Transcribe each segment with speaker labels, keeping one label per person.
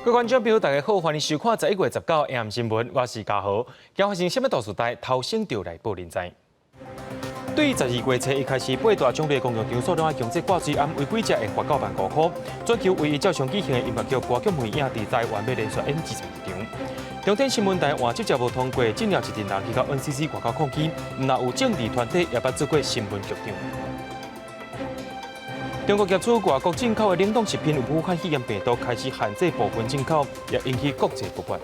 Speaker 1: 各位观众朋友，大家好，欢迎收看11月19日 AM 新闻，我是嘉豪。今发生什么大事代，头先就来报您知。对于12月初一开始8大奖励公共场所拢爱强制挂水暗，违规者会罚9万5块。全球唯一照常举行的音乐剧歌剧魅影伫台湾要连续演22场。中天新闻台换接无通过，进了一阵人去到 NCC 外交控区，毋但有政治团体也捌做过新闻局长。中国业主外国进口的冷冻食品有武汉肺炎病毒，开始限制部分进口，也引起国际不满。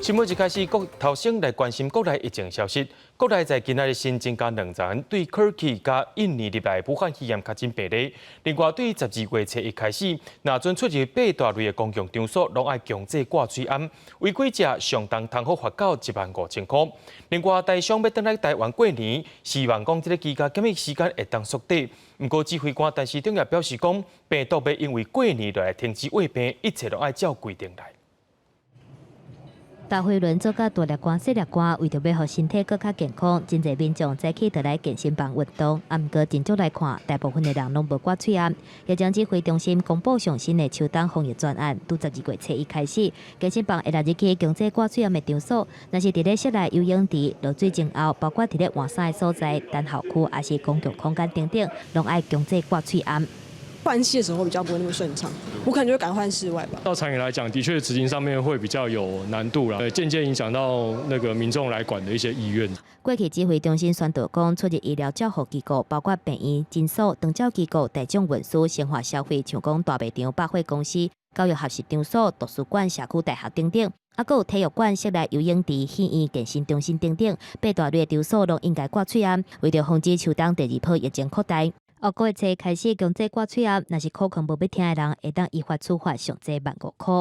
Speaker 1: 新闻一开始，头先来关心国内疫情消息。国内在今仔日新增加2人对土耳其加印尼入来武汉肺炎确诊病例。另外，对12月初一开始，若准出入8大类的公共场所，拢爱强制挂水暗，违规者上重通好罚到15000块。另外，台商要回来台湾过年，希望讲这个居家检疫时间会当缩短。不过，指挥官陈市长也表示讲，病毒要因为过年就来停止卫病，一切都爱照规定来。
Speaker 2: 大会轮做甲大力官、小力官，为着要互身体更加健康，真侪民众早起就来健身房运动。啊，毋过真足来看，大部分的人拢无挂嘴暗。也将指挥中心公布上新的秋冬防疫专案，拄12月初一开始，健身房下日起强制挂嘴暗的场所，若是伫咧室内游泳池、落水前后，包括伫咧换衫的所在、等候区，还是公共空间等等，拢爱强制挂嘴暗。
Speaker 3: 换气的时候比较不会那么顺畅，我可能就会改换室外吧。
Speaker 4: 到长远来讲，的确执行上面会比较有难度啦，间接影响到那个民众来管的一些意愿。
Speaker 2: 过去指挥中心宣导讲，出入医疗照护机构，包括病院、诊所、长照机构、大众运输、生活消费，像讲大卖场、百货公司、教育学习场所、图书馆、社区大学等等，还有体育馆、室内游泳池、戏院、健身中心等等，8大类场所拢应该挂嘴暗，为了防止秋冬第2波疫情扩大。9月初开始强制挂嘴暗，若是口腔无要听的人，会当依法处罚上济15000块。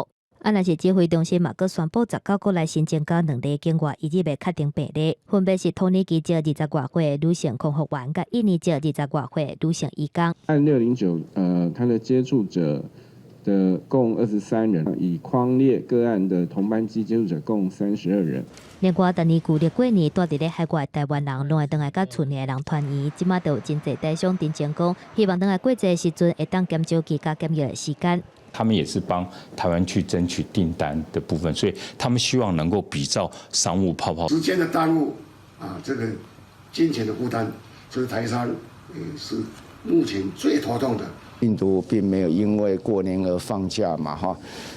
Speaker 2: 啊，若是指挥中心嘛，佮宣布19国内新增加2例境外一日未确定病例，分别是土耳其籍20多岁女性空服员，佮印尼籍20多岁女性义工。
Speaker 5: 按609，他的接触者的共23人，以匡列个案的同班机接触者共32人。
Speaker 2: 另外，第二旧历过年，住伫咧海外台湾人，拢会倒来甲厝内人团圆。即马就有真侪台商真正讲，希望倒来过节时阵会当减少居家检疫的时间。
Speaker 6: 他们也是帮台湾去争取订单的部分，所以他们希望能够比照商务泡泡。
Speaker 7: 时间的耽误啊，这个金钱的负担，这是台商是目前最头痛的。
Speaker 8: 印度并没有因为过年而放假嘛，哈，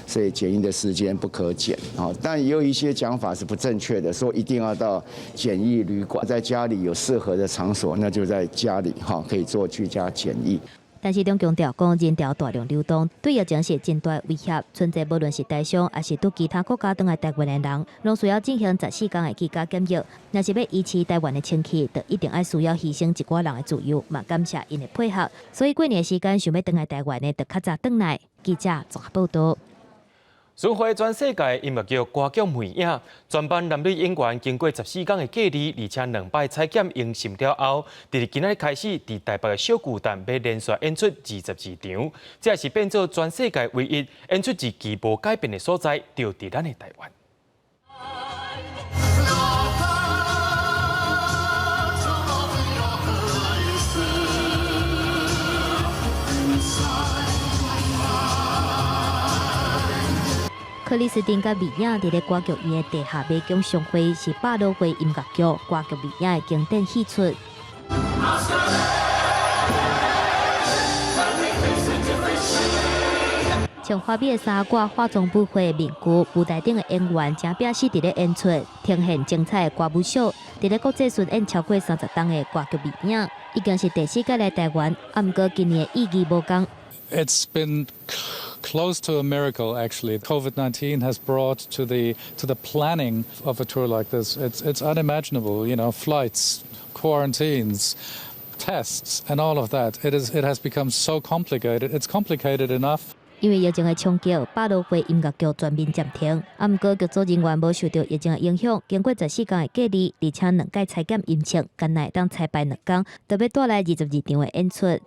Speaker 8: 所以检疫的时间不可减啊。但也有一些讲法是不正确的，说一定要到检疫旅馆，在家里有适合的场所，那就在家里哈可以做居家检疫。
Speaker 2: 但是，中强调讲，人潮大量流动，对疫情是真大威胁。存在无论是台商，还是对其他国家倒来台湾的人，拢需要进行14天的居家检疫。若是要维持台湾的清气，就一定要需要牺牲一寡人的自由。嘛，感谢因的配合。所以过年时间想要倒来台湾的，就较早倒来。记者综合报道。
Speaker 1: 巡回全世界音乐剧歌剧魅影，全班男女演员经过14天的隔离，而且2摆采检阴性了后，伫今仔开始伫台北的小巨蛋要连续演出22场，这也是变做全世界唯一演出日期无改变的所在，就伫咱的台湾。
Speaker 2: 克里斯汀甲米娅伫咧歌剧院的地下美景上会是百老汇音乐剧歌剧米娅的经典戏出。穿花美的衫褂、化妆舞会的面具，舞台顶的演员正拼死伫咧演出，呈现精彩的歌舞秀。伫咧国际巡演超过30档的歌剧米娅，已经是第4届来台湾，啊，毋过今年意义无同。
Speaker 9: It's been close to a miracle, actually. COVID-19 has brought to the planning of a tour like this. It's unimaginable. You know, flights, quarantines, tests, and all of that. It has become so complicated. It's complicated enough.
Speaker 2: 因为疫情的冲击，百老汇音乐剧全面暂停。啊，毋过剧组人员无受到疫情的影响，经过14天的隔离，而且2届采检阴性，今日当彩排2天，特别带来22场的演出。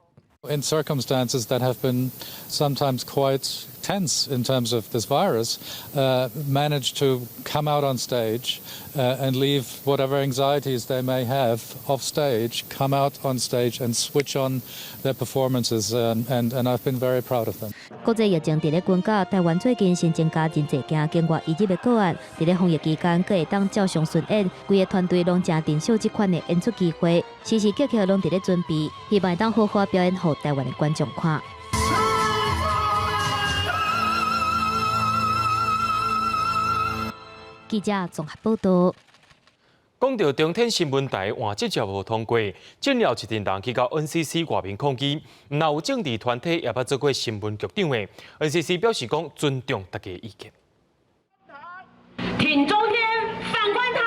Speaker 9: In circumstances that have been sometimes quite tense in terms of this virus, managed to come out on stage and leave whatever anxieties they may have off stage, come out on stage and switch on their performances, and I've been very proud of them.
Speaker 2: 国际疫情伫咧滚高，台湾最近新增加真侪件境外移入的个案，伫咧防疫期间，阁会当照常巡演，规个团队拢正珍惜这款的演出机会，时时刻刻拢伫咧准备，希望会当好好表演给台湾的观众看。记者综合报道。
Speaker 1: 讲到中天新闻台换这条无通过，进了一群人去到 NCC 外面抗议，若有政治团体也捌做过新闻局长的 NCC 表示讲尊重大家意见。
Speaker 10: 挺中天，反观台。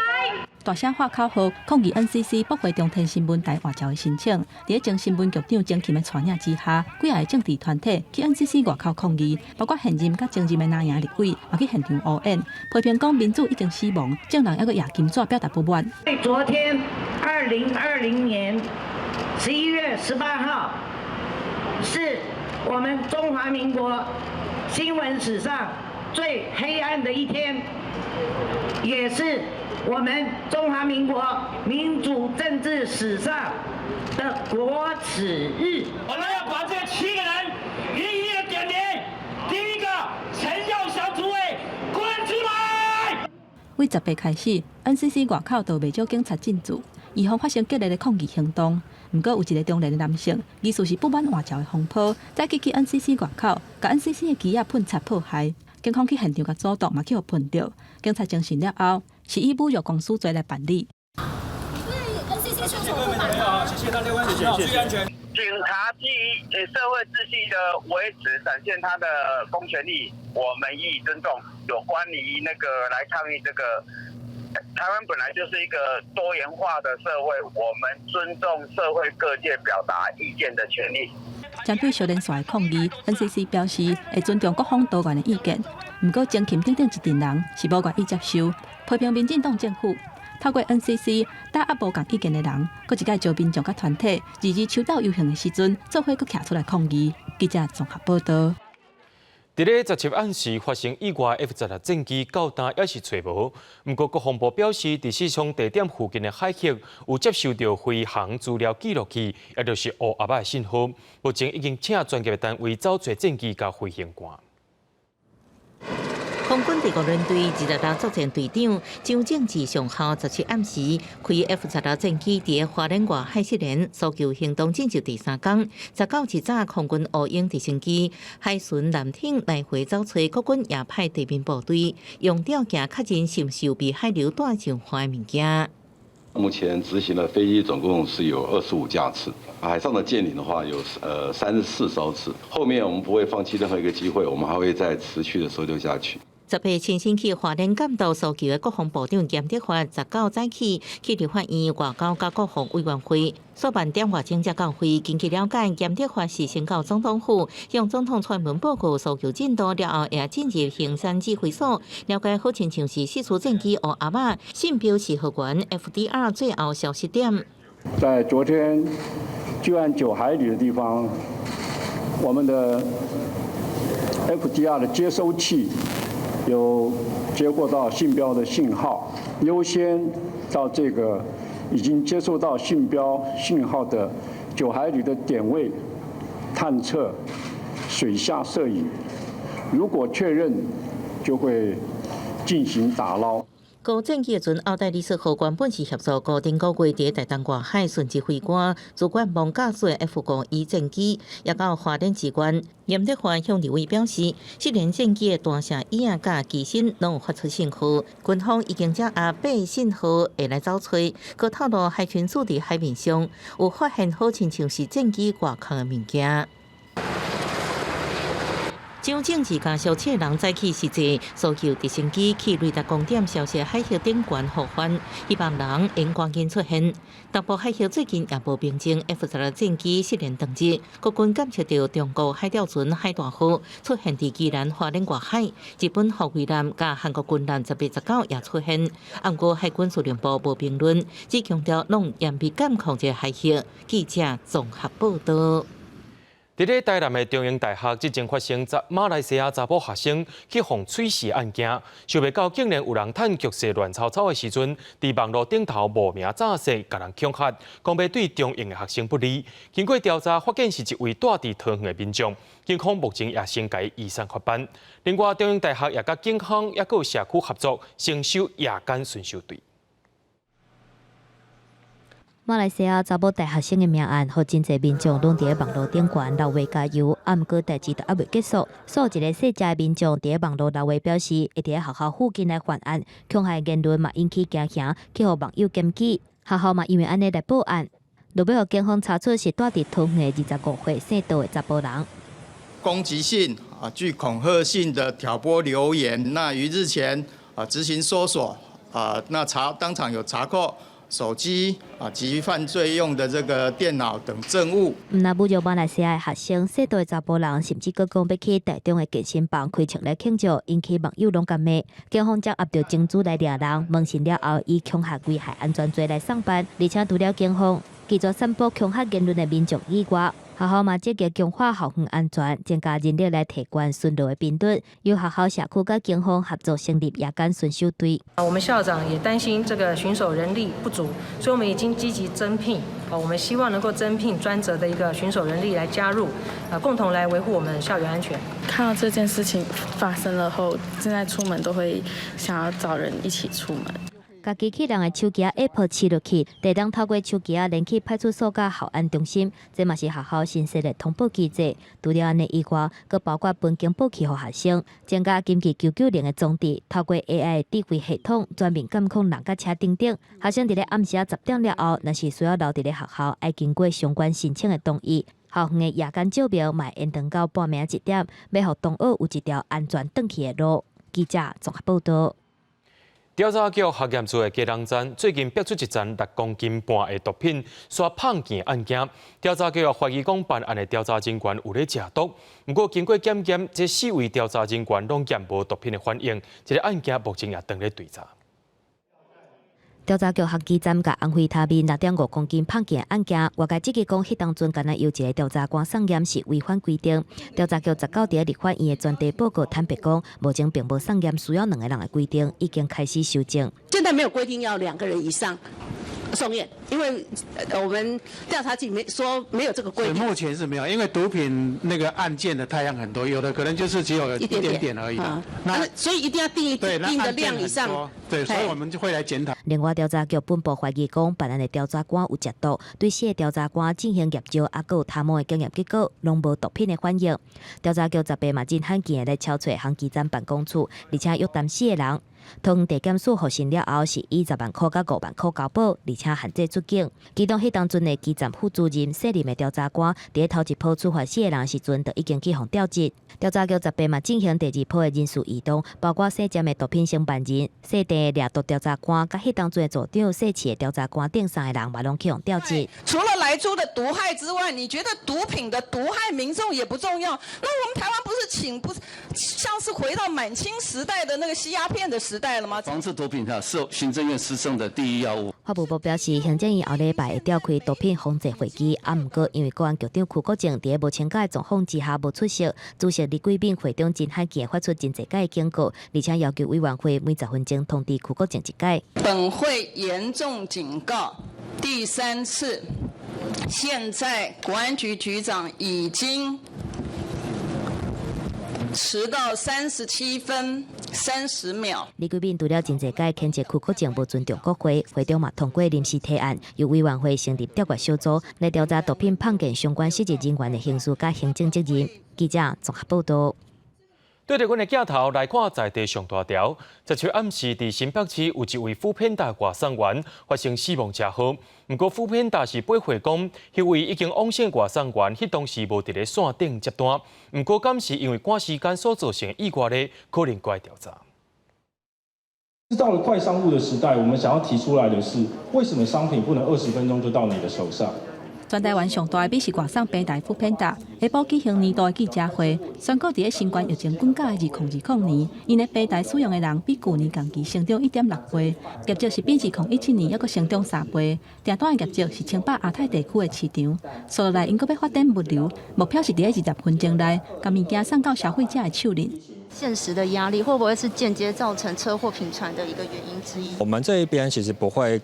Speaker 10: 大声喊口号抗议 NCC 驳回中天新闻台换照的申请。伫前新闻局长郑琴的传领之下，几个政治团体去 NCC 外口抗议，包括现任甲前任的南洋立委也去现场応援，批评讲民主已經死亡，政人還個牙金紙表達不滿。
Speaker 11: 昨天2020年11月18號，是我們中華民國新聞史上最黑暗的一天，也是我們中華民國民主政治史上的國恥日。我們要把這7個人一一的點名。第一個，陳耀祥主委，滾出來！
Speaker 10: 為10月開始 ，NCC 外口就未少警察進駐，以防發生激烈的抗議行動。不過有一個中年的男性，疑似是不滿換照的風波，再去 NCC 外口，把 NCC 的旗仔噴擦破壞。警方去現場甲阻擋，嘛去互噴到。警察證實了後，是以侮辱公司罪來辦理。
Speaker 12: NCC 出手不反抗，謝謝大家關心，注意安全。警察基於社會秩序的維持，展現他的公權力，我們予以尊重。有關於那個來抗議這個，台灣本來就是一個多元化的社會，我們尊重社會各界表達意見的權利。
Speaker 10: 針對少年耍的抗議 ，NCC 表示會尊重各方多元的意見。不過，鄭琴等等一群人是無願意接受，批評民進黨政府透過 NCC 打壓無共意見的人，佫一概招民眾甲團體，日日抽到遊行的時陣，做伙佫徛出來抗議。記者綜合報道。
Speaker 1: 伫咧17暗時發生意外 F-16戰機到單也是找無，不過國防部表示，在試槍地點附近的海域有接收到飛行資料記錄器，也就是烏鴉的信號。目前已經請專業單位找出戰機甲飛行官。
Speaker 13: 空軍第5輪隊26作戰隊長張正志上校17暗時開 F-16戰機佇花蓮外海試練，搜救行動進入第3天。19日早，空軍烏鷹直升機海巡艦艇來回找找國軍亞派地面部隊，用吊架確認是毋是有被海流帶上岸的物件。
Speaker 14: 目前執行的飛機總共是有25架次，海上的艦艇的話有34艘次。後面我們不會放棄任何一個機會，我們還會再持續的搜救下去。
Speaker 13: 10月前線去花蓮監督搜救的國防部長嚴德發19早起去立法院外交甲國防委員會所辦電話政策教會，經去了解嚴德發是先到總統府，向總統傳聞報告搜救進度了後，也進入行山指揮所，了解好親像是試出戰機烏鴉仔信標是河源 FDR 最後消息點。
Speaker 15: 在昨天距岸9海里的地方，我們的 FDR 的接收器有接獲到信標的信號，優先到這個已經接收到信標信號的9海里的點位探測水下攝影，如果確認，就會進行打撈。
Speaker 13: 高戰機的陣奧黛麗絲號原本是協助固定個月喺台東外海順治飛官，主管望駕駛 F-51戰機，也到花蓮支援。嚴德發向立委表示，這連戰機的大聲椅仔甲機身攏有發出信號，軍方已經掌握8信號會來找找。佮透露海巡署佇海面上有發現好親像是戰機外殼的物件。張正志甲消息人早起時節，搜救直升機去雷達光點消息海峽頂懸互返，希望人能趕緊出現。東部海峽最近也無平靜 F-16戰機試練當日，國軍監測到中國海釣船海大號出現佇宜蘭花蓮外海，日本護衛艦甲韓國軍艦10月19也出現。不過海軍司令部無評論，只強調攏嚴密監控這海峽。記者綜合報道。
Speaker 1: 伫咧台南的中英大学，即前发生马来西亚查甫学生去放水试案件，想袂到竟然有人趁局势乱糟糟的时阵，伫网络顶头冒名诈势，甲人恐吓，讲要对中英的学生不利。经过调查，发现是一位住伫桃园的民众，警方目前也先解移送法办。另外，中英大学也甲警方也有社区合作，成修夜间巡守队。
Speaker 2: 马来西亚查某大学生的命案，互真侪民众拢伫咧网络顶悬留话加油，啊，毋过代志都还未结束。所以一个细只的民众伫咧网络留话表示，会伫咧学校附近来犯案，恐吓言论嘛引起惊吓，去互网友检举。学校嘛因为安尼来报案，就要互警方查出是住伫桃园的25岁姓杜的查甫人。
Speaker 16: 攻击性具恐吓性的挑拨留言，那于日前执行搜索那当场有查扣手机及犯罪用的这个电脑等证物。
Speaker 2: 毋但侮辱马来西亚的学生，许多的查甫人甚至佫讲要去台中的健身房开枪来庆祝，引起网友拢感骂。警方将压着证据来抓人，问讯了后，以恐吓危害安全罪来送办，而且除了警方记住散布恐吓言论的民众以外，学校嘛积极强化校园安全，增加人力来提高巡逻的频率。由学校社区甲警方合作成立夜间巡守队。
Speaker 17: 我们校长也担心这个巡守人力不足，所以我们已经积极增聘。我们希望能够增聘专责的一个巡守人力来加入，共同来维护我们校园安全。
Speaker 18: 看到这件事情发生了后，现在出门都会想要找人一起出门。
Speaker 2: 甲机器人的手机Apple 试落去，地当透过手机连去派出所甲校安中心，这嘛是学校新设的通报机制。除了安尼以外，佮包括分警报器予学生，增加紧急990的装置，透过 AI 智慧系统专门监控人甲车等等。学生伫咧暗时10点了后，若是需要留伫咧学校，要经过相关申请的同意。校园的夜间照明嘛延长到半暝1点，要互同学有一条安全转去的路。记者综合报道。
Speaker 1: 调查局核验处的基隆站最近逼出一件6公斤半的毒品刷碰见案件。调查局怀疑讲办案的调查人员有咧食毒，不过经过检验，这4位调查人员拢验无毒品的反应。这个案件目前也正咧调查。
Speaker 2: 调查局核基站甲安徽塔面6.5公斤碰见案件，外界指击讲，迄当阵敢若由一个调查官送验是违反规定。调查局19日立法院的专题报告坦白讲，目前并无送验需要2个人的规定，已经开始修正。
Speaker 19: 现在没有规定要2个人以上送验，因为我们调查局说没有这个规定。
Speaker 20: 目前是没有，因为毒品那个案件的太阳很多，有的可能就是只有一点点而已。
Speaker 19: 那所以一定要定一定的量以上。
Speaker 20: 对，所以我们就会来检讨。
Speaker 2: 另外，调查局本部怀疑讲，办案的调查官有食毒，对4个调查官进行验招，还有他们的检验结果拢无毒品的反应。调查局10日嘛真罕见的来敲找航基站办公处，而且约谈4个人。通地检署复审了后，是以10万块到5万块交保，而且限制出境。其中迄当阵的基站副主任卸任的调查官，伫头一波处罚4个人时阵，就已经去互调职。调查局10日嘛进行第2波的人事异动，包括涉嫌的毒品承办人、涉地掠毒调查官，甲迄当阵的组长、涉市的调查官等3个人嘛拢去互调职。
Speaker 21: 除了来猪的毒害之外，你觉得毒品的毒害民众也不重要？那我们台湾不是像是回到满清时代的那个吸鸦片的时代了吗？
Speaker 22: 防治毒品是行政院施政的第一要务。
Speaker 2: 法务部表示，行政院后礼拜会召开毒品防治会议，毋过因为国安局长邱国正伫无请假的状况之下无出席，主席李贵敏会中真罕见发出真侪届的警告，而且要求委员会每10分钟通知邱国正一届。
Speaker 21: 本会严重警告，第3次，现在国安局局长已经迟到37分30秒。
Speaker 2: 李贵敏除了真侪届谴责邱国正无尊重国会，会中嘛通过临时提案，由委员会成立调查小组来调查毒品碰见相关涉及人员的刑事甲行政责任。记者综合报道。
Speaker 1: 对着阮的镜头来看在地上大条。昨日暗时，伫新北市有一位富片大外送员发生死亡车祸。不过富片大是八岁讲，迄位已经往生外送员，迄当时无伫咧线顶接单。不过敢是因为赶时间所造成的意外呢？可能该调查。
Speaker 23: 到了快商务的时代，我们想要提出来的是，为什么商品不能20分钟就到你的手上？
Speaker 10: 全台湾上大的美食外送平台富平达下晡举行年度的记者会，宣告伫个新冠疫情滚价的2020年，因的平台使用的人比去年同期成长1.6倍，业绩是比2017年还阁成长3倍。订单的业绩是称霸亚太地区的市场。接下来因阁要发展物流，目标是伫个20分钟内，将物件送到消费者的手里。
Speaker 3: 现实的压力会不会是间接造成车祸频传的一个原因之一？
Speaker 4: 我们这一边其实不会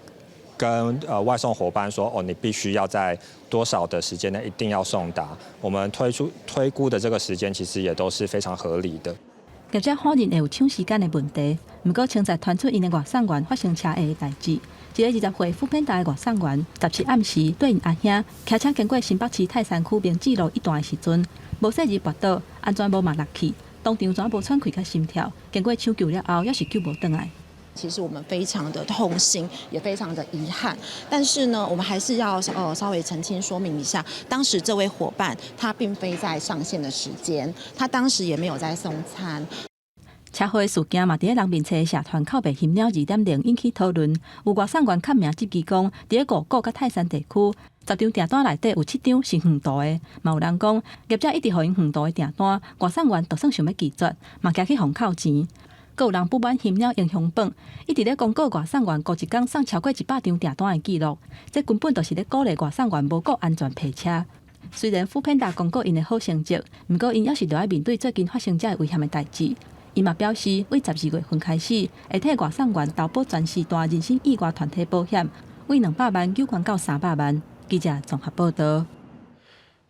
Speaker 4: 跟外送伙伴说哦，你必须要在多少的时间内一定要送达。我们推估的这个时间其实也都是非常合理的。
Speaker 10: 业者否认会有抢时间的问题，不过称赞传出因的外送员发生车祸的代志。一个20岁富平达的外送员17暗时对因阿兄开车经过新北市泰山区明志路一段的时阵，无细日跋倒，安全无抹落去。当场全无喘气甲心跳，经过抢救了后，也是救无回来。
Speaker 5: 其实我们非常的痛心，也非常的遗憾。但是呢，我们还是要稍微澄清说明一下，当时这位伙伴他并非在上线的时间，他当时也没有在送餐。
Speaker 10: 车祸事件嘛，伫个人民车社团靠北հիմ了2.0引起讨论。有外送员看名积极讲，伫个五股甲泰山地区，10张订单内底有7张是远途的。嘛有人讲，业者一直互因远途的订单，外送员就算想要拒绝，嘛加去互扣钱。阁有人不满հիմ了影响本，一直咧公告外送员过一天送超过100张订单的记录，这根本就是咧鼓励外送员无顾安全配车。虽然富平达公告因的好成绩，不过因也是要面对最近发生这危险的代志。伊嘛表示，为12月份开始，会替外送员投保全时段人身意外团体保险，为200万救援到300万。记者综合报道。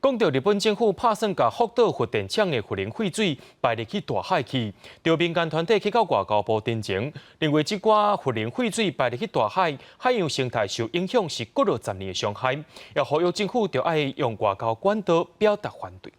Speaker 1: 讲到日本政府打算甲福岛核电厂的核能废水排入去大海去，就民间团体去到外交部陈情，认为这寡核能废水排入去大海，海洋生态受影响是过了10年的伤害，也呼吁政府就要用外交管道表达反对。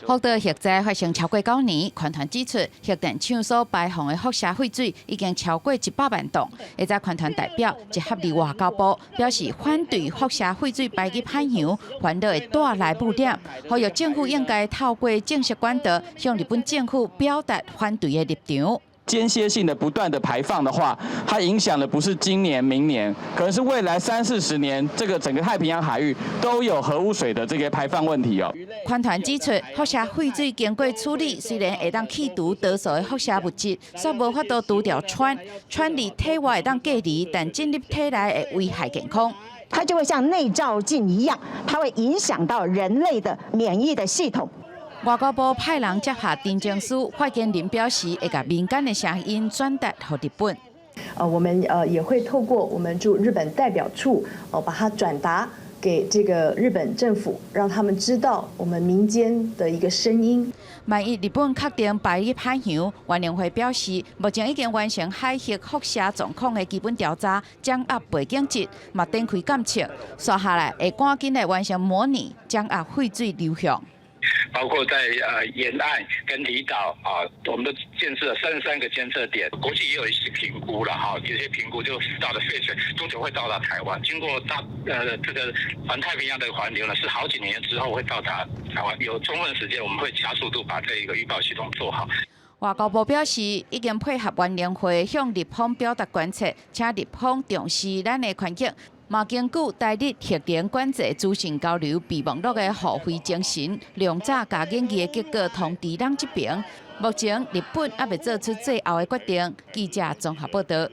Speaker 24: 福岛核灾发生超过9年，环团指出，核电厂所排放的辐射废水已经超过100万吨。会在环团代表集合伫外交部，表示反对辐射废水排入海洋，烦恼的大内部点，呼吁政府应该透过正式管道向日本政府表达反对的立场。
Speaker 25: 间歇性的不断的排放的话，它影响的不是今年、明年，可能是未来30-40年，这个整个太平洋海域都有核污水的这个排放问题哦。
Speaker 24: 环团指出，辐射废水经过处理，虽然会当去除多数的辐射物质，却无法度除掉氚离体外会当隔离，但进入体内会危害健康。
Speaker 26: 它就会像内照镜一样，它会影响到人类的免疫的系统。
Speaker 24: 外交部派人接下陈情书，发言人表示会将民间的声音转达给日本。
Speaker 27: 我们也会透过我们驻日本代表处把它转达给这个日本政府，让他们知道我们民间的一个声音。
Speaker 24: 万一日本确定排入海洋，原能会表示，目前已经完成海核辐射状况的基本调查，掌握背景值，嘛展开监测，接下来会赶紧来完成模拟，掌握废水流向。
Speaker 12: 包括在沿岸跟离岛我们都建设了33个监测点，国际也有一些评估了哈，有些评估就到了废水多久会到达台湾，经过这个环太平洋的环流呢，是好几年之后会到达台湾，有充分时间我们会加速度把这一个预报系统做好。
Speaker 24: 外交部表示，已经配合原联会向日方表达关切，请日方重视咱的权益。嘛，根据台日核能管制资讯交流备忘录的互惠精神，量早加研究的结果通知咱这边。目前日本还未做出最后的决定。记者综合报道。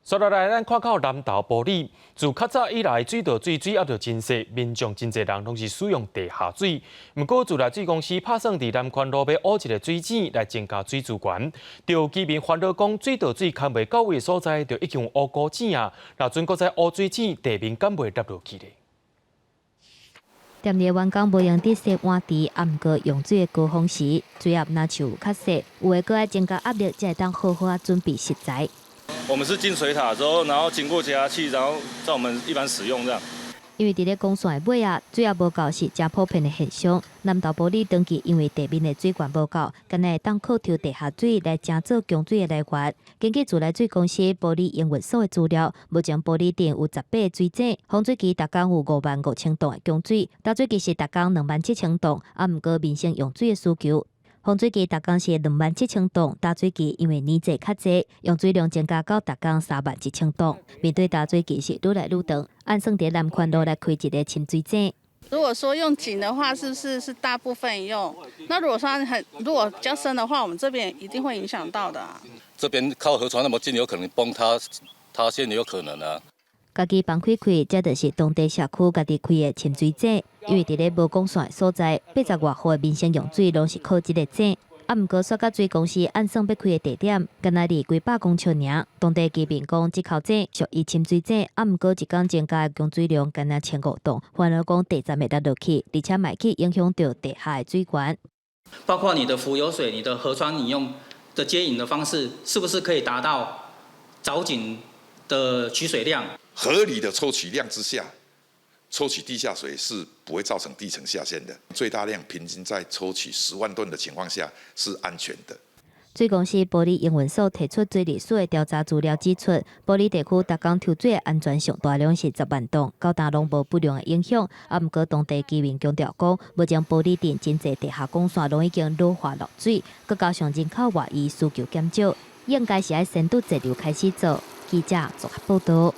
Speaker 1: 接下来，咱看到南投埔里，自较早以来，水道水压就真细，民众真侪人拢是使用地下水。不过，自来水公司打算伫南宽路要挖一个水井来增加水资源，就居民烦恼讲水道水看袂到位的所在，就已经挖古井啊，若准搁再挖水井，地面敢袂落落去咧？
Speaker 2: 踮伫员工无用滴洗碗池，也毋过用水的高峰时，水压若像有较细，有诶搁爱增加压力，才会当好好准备食材。
Speaker 28: 我们是进水塔之后，然后经过加压器，然后在我们一般使用这样。
Speaker 2: 因为伫咧公线的尾啊，水压无够是真普遍的现象。南投埔里长期因为地面的水源无够，干会当靠抽地下水来争做供水的来源。根据自来水公司埔里营运所的资料，目前埔里镇有18个水井，洪水期逐工有55000吨的供水，倒水期是逐工27000吨，毋过民生用水的需求。防水机每工是27000吨，打水机因为年纪较济，用水量增加到每工31000吨。面对打水机是愈来愈长，按算伫南宽路来开一个清水井。
Speaker 6: 如果说用井的话，是不是大部分用？那如果说如果比较深的话，我们这边一定会影响到的啊。
Speaker 22: 这边靠河床那么近，有可能崩塌陷也有可能啊。
Speaker 2: 家己帮开，这就是当地社区家己开的清水井。因为伫咧无供线所在，80外户的民生用水拢是靠这个井。毋过，煞甲水公司按算要开的地点，敢若离几百公尺尔。当地居民讲，这口井属于清水井，毋过一工增加的供水量敢若1500吨，反而讲地站袂得落去，而且卖去影响到地下的水源。
Speaker 7: 包括你的浮油水、你的河川，你用的接引的方式，是不是可以达到藻井的取水量？
Speaker 8: 合理的抽取量之下，抽取地下水是不会造成地层下陷的。最大量平均在抽取10万吨的情况下是安全的。
Speaker 2: 水公司玻璃营运所提出水利署的调查资料指出，玻璃地区每工抽水的安全上大量是10万吨，较大拢无不良的影响。毋过当地居民强调讲，要将玻璃镇真侪地下供线拢已经老化落水，佮加上人口外移需求减少，应该是爱先拄节流开始做。记者综合报道。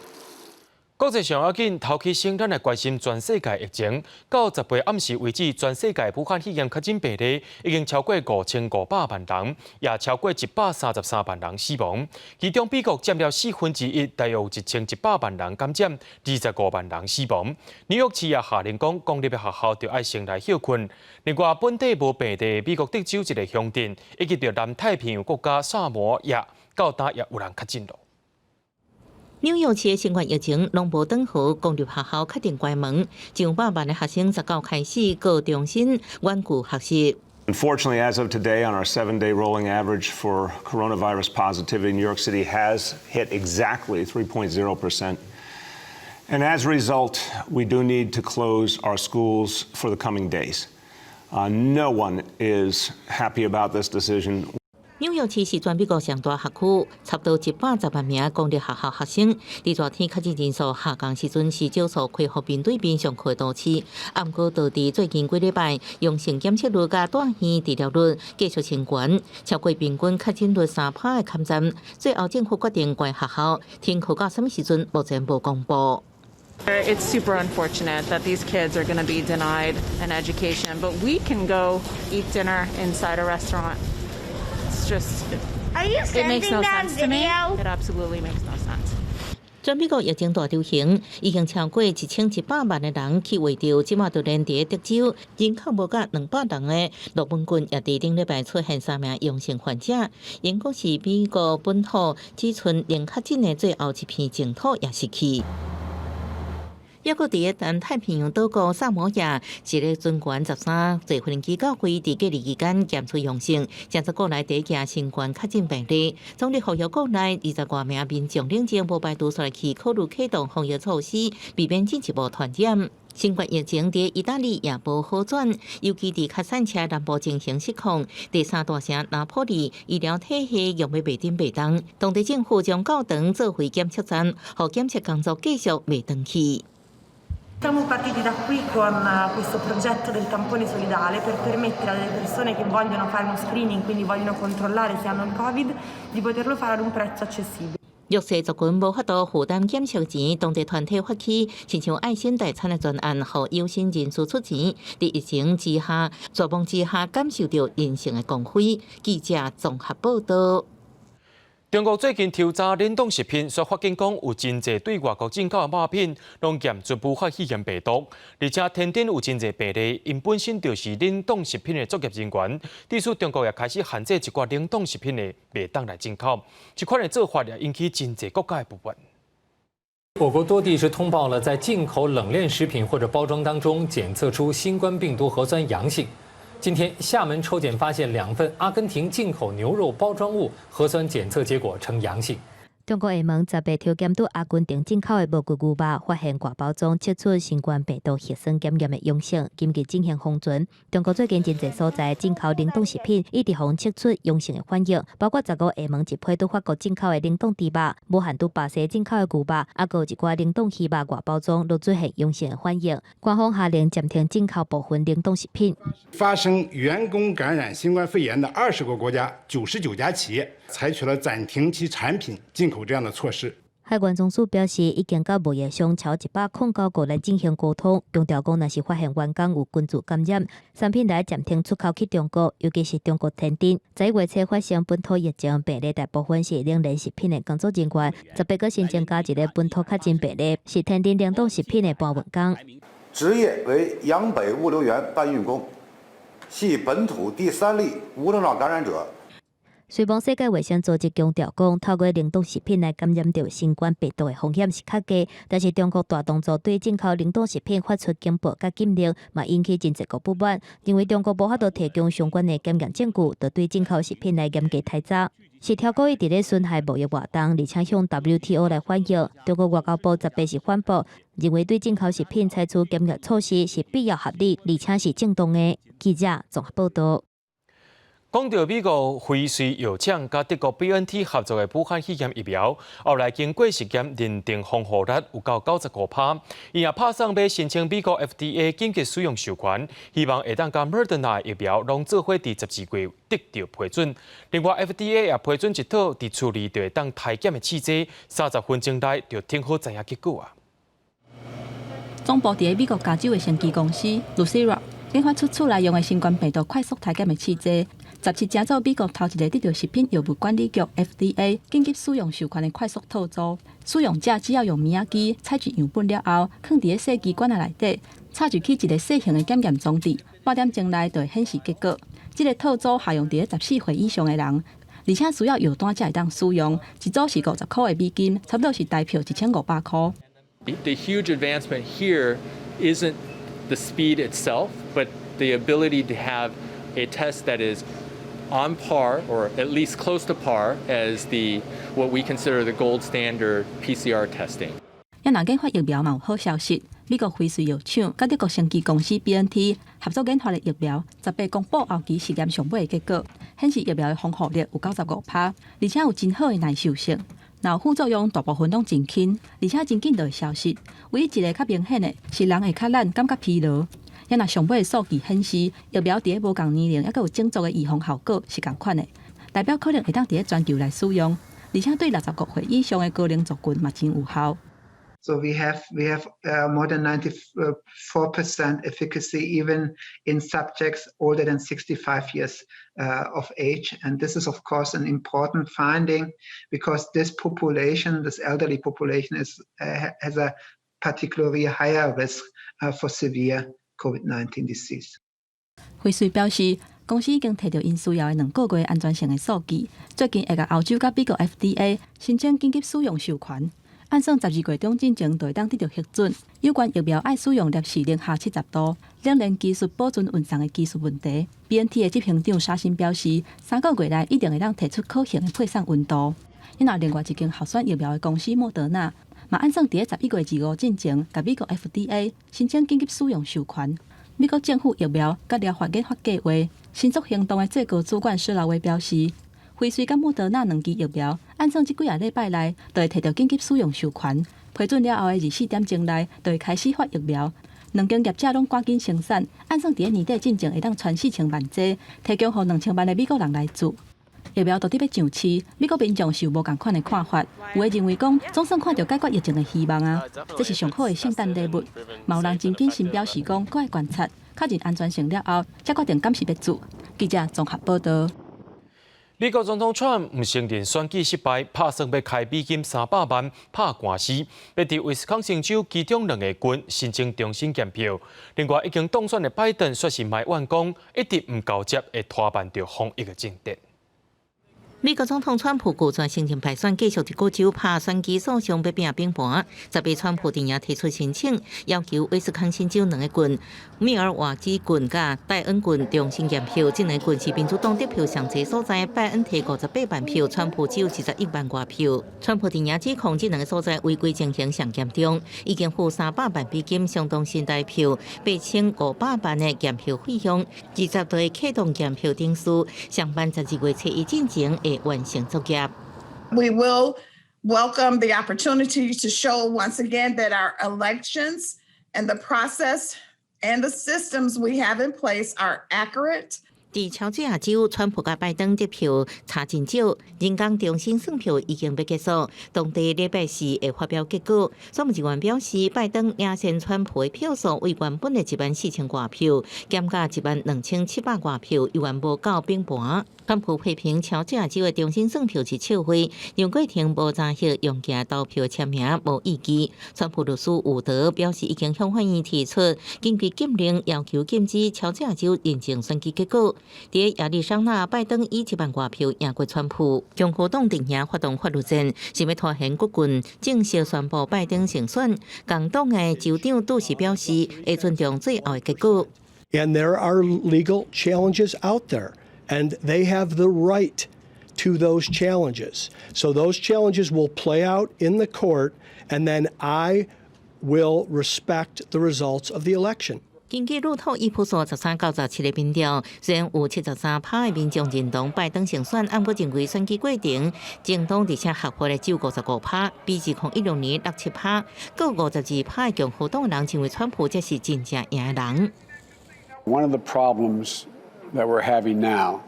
Speaker 1: 国际上要紧，头起先咱来关心全世界疫情。到10月暗时为止，全世界武汉肺炎确诊病例已经超过5500万人，也超过133万人死亡。其中，美国占了1/4，大约有1100万人感染，25万人死亡。纽约市也下令讲，公立的学校就要先来休困。另外，本地无病例，美国德州一个乡镇，以及着南太平洋国家萨摩亚，到今也有人确诊了。
Speaker 9: 纽约市的新冠疫情拢无等好，公立学校确定关门，200万的学生19开始各重新远距学习。
Speaker 11: Unfortunately, as of today, on our 7-day rolling average for coronavirus positivity, New York City has hit exactly 3.0%. And as a result, we do need to close our schools for the coming days. No one is happy about this decision.
Speaker 9: 纽约市是全美国上大学区，差不多110万名公立学校学生。在热天确诊人数下降时阵，是少数恢复面对面上课的都市。不过，导致最近几礼拜阳性检测率甲大院治疗率继续升悬，超过平均确诊率3%的抗战。最后政府决定关学校，停课到什么时阵，目前无公布。
Speaker 13: It's super unfortunate that these kids are going to be denied an education, but we can go eat dinner inside a restaurant. It makes no sense to me. It absolutely makes no sense.
Speaker 9: 全美国疫情大流行，已经超过1100万的人去围着，即马就连伫德州人口无甲200人的洛本郡，也伫顶礼拜出现3名阳性患者。英国是美国本土只剩零确诊的最后一片净土也失去。抑搁伫南太平洋岛国萨摩亚，一个军官13岁无人机教会伫隔离期间检出阳性，正是国内第一件新冠确诊病例。总理呼吁国内20多名民众冷静无排除出来去考虑启动防疫措施，避免进一步传染。新冠疫情伫意大利也无好转，尤其伫卡散车南部情形失控。第三大城拿破里医疗体系用要袂顶袂动，当地政府将教堂作为检测站，互检测工作继续袂断去。
Speaker 14: Siamo partiti da qui con questo progetto del tampone solidale per permettere alle persone che vogliono fare uno screening, quindi vogliono controllare se hanno il Covid, di poterlo fare ad un prezzo accessibile.
Speaker 9: 弱势族群无法度负担检测钱，当地团体发起亲像爱心代餐的专案，互有心人士出钱。伫疫情之下，绝望之下感受到人性的光辉。记者综合报道。
Speaker 1: 中国最近抽查冷冻食品，所发现讲有真侪对外国进口的肉品拢验出武汉肺炎病毒，而且天顶有真侪病例，因本身就是冷冻食品的作业人员。因此，中国也开始限制一寡冷冻食品的袂当来进口。这款的做法也引起真侪国家的不满。
Speaker 15: 我国多地是通报了在进口冷链食品或者包装当中检测出新冠病毒核酸阳性。今天，厦门抽检发现2份阿根廷进口牛肉包装物核酸检测结果呈阳性。
Speaker 2: 中国厦门10月抽检到阿根廷进口的无骨牛肉，发现外包装测出新冠病毒核酸检验的阳性，紧急进行封存。中国最近真侪所在进口冷冻食品一直互测出阳性的反应，包括15厦门一批对法国进口的冷冻猪肉，无限对巴西进口的牛肉，还有一寡冷冻鱼肉外包装都出现阳性的反应。官方下令暂停进口部分冷冻食品。
Speaker 3: 发生员工感染新冠肺炎的20个国家99家企业，采取了暂停其产品进口这样的措施。
Speaker 2: 海关总署表示，已经甲贸易商朝109国来进行沟通，强调讲若是发现员工有群组感染，产品来暂停出口去中国，尤其是中国天津。在月初发生本土疫情病例，大部分是冷链食品的工作人员。18个新增加一个本土确诊病例，是天津冷冻食品的搬运工。
Speaker 16: 职业为央北物流员搬运工，系本土第3例无症状感染者。
Speaker 2: 虽然世界卫生组织强调讲，透过冷冻食品来感染到新冠病毒的风险是较低，但是中国大动作对进口冷冻食品发出警报甲禁令，嘛引起真侪国不满，认为中国无法度提供相关的检验证据，就对进口食品来严格太早，是挑故意伫咧损害贸易活动，而且向 WTO 来反映。中国外交部10月是反驳，认为对进口食品采取检验措施是必要合理，而且是正当的。记者综合报道。
Speaker 1: 讲到美国辉瑞药厂甲德国 BNT 合作的武汉肺炎疫苗，后来经过实验认定防护力有到95%，伊也拍算要申请美国 FDA 紧急使用授权，希望会当甲 Moderna 疫苗拢做伙伫12月得到批准。另外 FDA 也批准一套伫处理就会当体检的试剂，30分钟内就听好知影结果啊。
Speaker 10: 总部伫美国加州的生技公司 Lucira 研发出来用的新冠病毒快速体检的试剂。17正做美国头一个得到食品药物管理局 FDA 紧急使用授权的快速套组，使用者只要用米仔机采集样本了后，放伫细机管内底，插入去一个小型的检验装置，8点钟内就会显示结果。这个套组适用伫14岁以上的人，而且需要药单才会当使用，一组是50块的美金，差不多是台票1500块。
Speaker 17: The huge advancement here isn't the speed itself, but the ability to have a test that is on par or at least close to par as what we consider the gold standard PCR testing.
Speaker 10: 也若研发疫苗嘛有好消息，美国辉瑞药厂甲德国生技公司 BNT 合作研发的疫苗，10月公布后期实验上尾的结果，显示疫苗的防护力有95%，而且有真好的耐受性。若有副作用，大部分拢真轻，而且真紧就会消失。唯一一个较明显的是人会较懒，感觉疲劳。也若上尾的数据显示，疫苗伫咧无共年龄，还佫有整足的预防效果是共款的，代表可能会当伫咧全球来使用，而且对65岁以上的高龄族群嘛真有效。
Speaker 18: So we have more than 94% efficacy even in subjects older than 65 years of age, and this is of course an important finding because this population, this elderly population, has a particularly higher risk for severe COVID-19 disease.
Speaker 10: 辉瑞表示，公司已经摕到因需要的2个月安全性的数据，最近会甲欧洲甲美国 FDA 申请紧急使用授权，按算12月中进前就会当得到核准。有关疫苗爱使用摄氏零下70度，冷链技术保存运送的技术问题。BNT 的执行长沙欣表示，3个月内一定会当提出可行的配送温度。因若另外一间候选疫苗的公司莫德纳，嘛按算伫11月25进前，甲美国 FDA 申请紧急使用授权。美国政府疫苗甲疗法研发计划新作行动的最高主管施劳威表示，辉瑞甲莫德纳2支疫苗，按算这几个礼拜内就会摕到紧急使用授权，批准了后的24点钟内就会开始发疫苗。2间业者拢赶紧生产，按算伫年底进前会当传4000万剂，提供予2000万的美国人来做。疫苗到底要上市，美国民众是有无共款的看法。有的认为讲，总算看到解决疫情的希望啊，这是上好的圣诞礼物。嘛有人真谨慎表示讲，搁爱观察，确认安全性了后，才决定敢是要做。记者综合报道。
Speaker 1: 美国总统川普唔承认选举失败，拍算要开美金300万拍官司，要伫威斯康星州其中2个郡申请重新检票。另外，已经当选的拜登说是卖万讲，一直唔交接，会拖慢着防疫的进展。
Speaker 9: 美国总统川普拒绝承认败选，继续伫各州拍选举诉讼要拼平盘。10月，川普定也提出申请，要求威斯康辛州2个郡、密尔瓦基郡甲戴恩郡重新验票。这2个郡是民主党得票上侪所在，拜恩提58万票，川普只有21万多票。川普定也指控这2个所在违规情形上严重，已经付300万美金相当新台票8500万的验票费用，20就会启动验票程序，上班12月7日进前会完成作业。
Speaker 4: We will welcome the opportunity to show once again that our elections and the process and the systems we have in place are accurate.
Speaker 9: 伫乔治亚州，川普甲拜登得票差真少，人工重新算票已经要结束，当地礼拜4会发表结果。选务人员表示，拜登领先川普的票数为原本的14000多票，减价12700多票，依然无够平盘。川普批评乔治亚州的重新算票是笑话，杨贵婷无查核用假投票签名无意义。川普律师伍德表示，已经向法院提出紧急禁令，要求禁止乔治亚州认证选举结果。伫亚利桑那，拜登以1万多票赢过川普。共和党定也发动法律战，是要拖延各郡正式宣布拜登胜选。共党的州长杜时表示，会尊重最后的结果。
Speaker 5: And there are legal challenges out there, and they have the right to those challenges. So those challenges will play out in the court, and then I will respect the results of the election.
Speaker 9: 根据路透伊普所13-97的民调，虽然有73%的民众认同拜登胜选，按过认为选举过程政党而且合法的只有55%，比2016年67%，各52%的共和党人认为川普才是真正赢的人。
Speaker 19: One of the problems that we're having now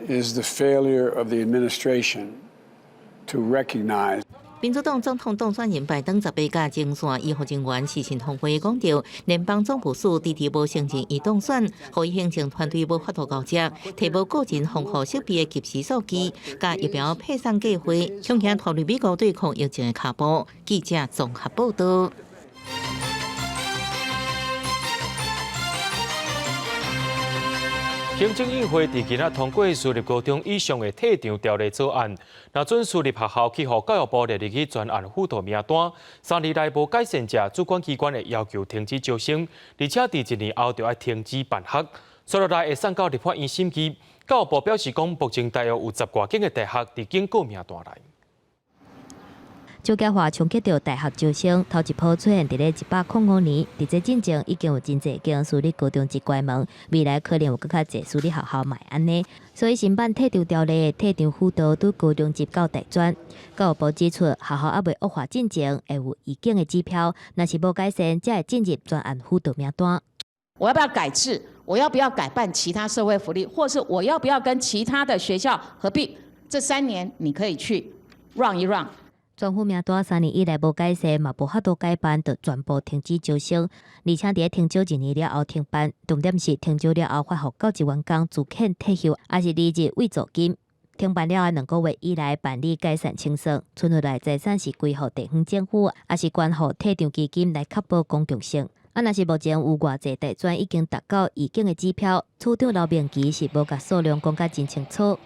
Speaker 19: is the failure of the administration to recognize.
Speaker 9: 民主党总统当选人拜登18甲竞选医护人员视讯通话讲到，联邦总部署迟迟无承认伊当选，互伊行政团队无法度交接，提无个人防护设备的及时数据，甲疫苗配送计划，向前拖入美国对抗疫情的脚步。记者综合报道。
Speaker 1: 行政院会伫今仔通过私立高中以上的退场条例草案，若准私立学校去互教育部列入去专案辅导名单，3年内无改善者，主管机关会要求停止招生，而且伫1年后就要停止办学。接落来会送到立法院审议。教育部表示讲，目前大约有10多间的大学伫警告名单内。
Speaker 2: 招家话冲击到大学招生，头一波出现伫咧105年，伫这进前已经有真侪间私立高中一关门，未来可能有更较侪私立学校卖安尼。所以新版退场条例的退场辅导对高中级到大专。教育部指出，学校还未恶化进前会有预警的指标，若是无改善，才会进入专案辅导名单。
Speaker 20: 我要不要改制？我要不要改办其他社会福利？或是我要不要跟其他的学校合并？这3年你可以去 run 一 run。
Speaker 2: 专辅名单3年以来无改善，嘛无法度改办，就全部停止招生，而且伫停招1年了后停办。重点是停招了后，发予教职员工自肯退休，也是离职慰助金。停办了的2个月以来办理改善清算，剩下来财产是归予地方政府，也是捐予退场基金来确保公共性。若是目前有偌济大专已经达到预警的指标，处长刘明基是无甲数量讲甲真清楚。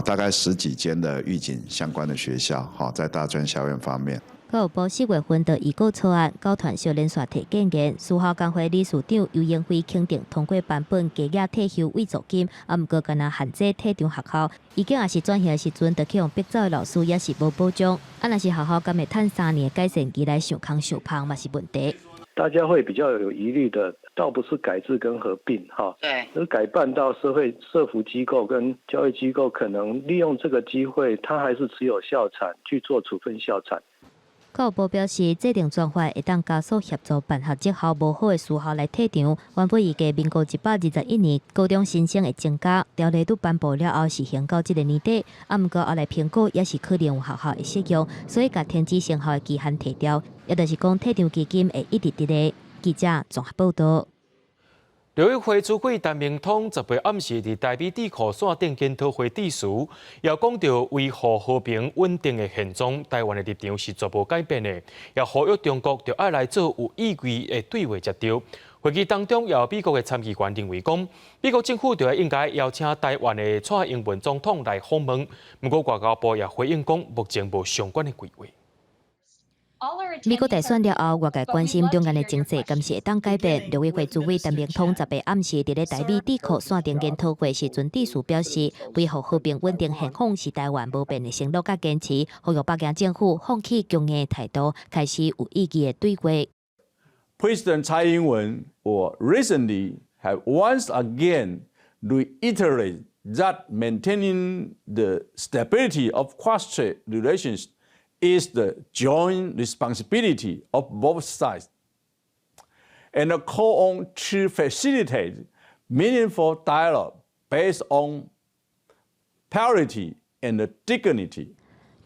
Speaker 21: 大概10几间的预警相关的学校，在大专校院方面。
Speaker 2: 教育部4月份的预告草案，交团小联署提建言，私校工会理事长游英辉肯定通过版本加额退休慰助金，毋过敢若限制退场学校，已经也是转型的时阵，就去用逼走的老师也是无保障。若是学校敢会趁3年的改善期来上空上胖，嘛是问题。
Speaker 23: 大家会比较有疑虑的，倒不是改制跟合并对，而改办到社福机构跟教育机构，可能利用这个机会，他还是持有校产去做处分校产。
Speaker 2: 教育部表示，制定专法会当加速协助办学绩效无好的私校来退场。原本预计民国121年高中新生会增加，条例都颁布了后，实行到这个年底。毋过后来评估也是可能有学校会适用，所以甲停止生效的期限提掉，也就是讲退场基金会一直伫咧。记者综合报道。
Speaker 1: 会议当中，由美国的参议员认为讲，美国政府就应该邀请台湾的蔡英文总统来访问。不过外交部也回应讲，目前无相关的规划。
Speaker 2: 美国大选了后，外界关心中间的情势敢是会当改变。6月会主委陈明通10日暗时伫咧台美智库线顶研讨会时阵，致辞表示，维护和平稳定现况是台湾无变的承诺甲坚持，呼吁北京政府放弃强硬的态度，开始有意义的对话。
Speaker 6: President Tsai Ing-wen will recently have once again reiterated that maintaining the stability of cross-strait relations is the joint responsibility of both sides, and a call on to facilitate meaningful dialogue based on parity and dignity.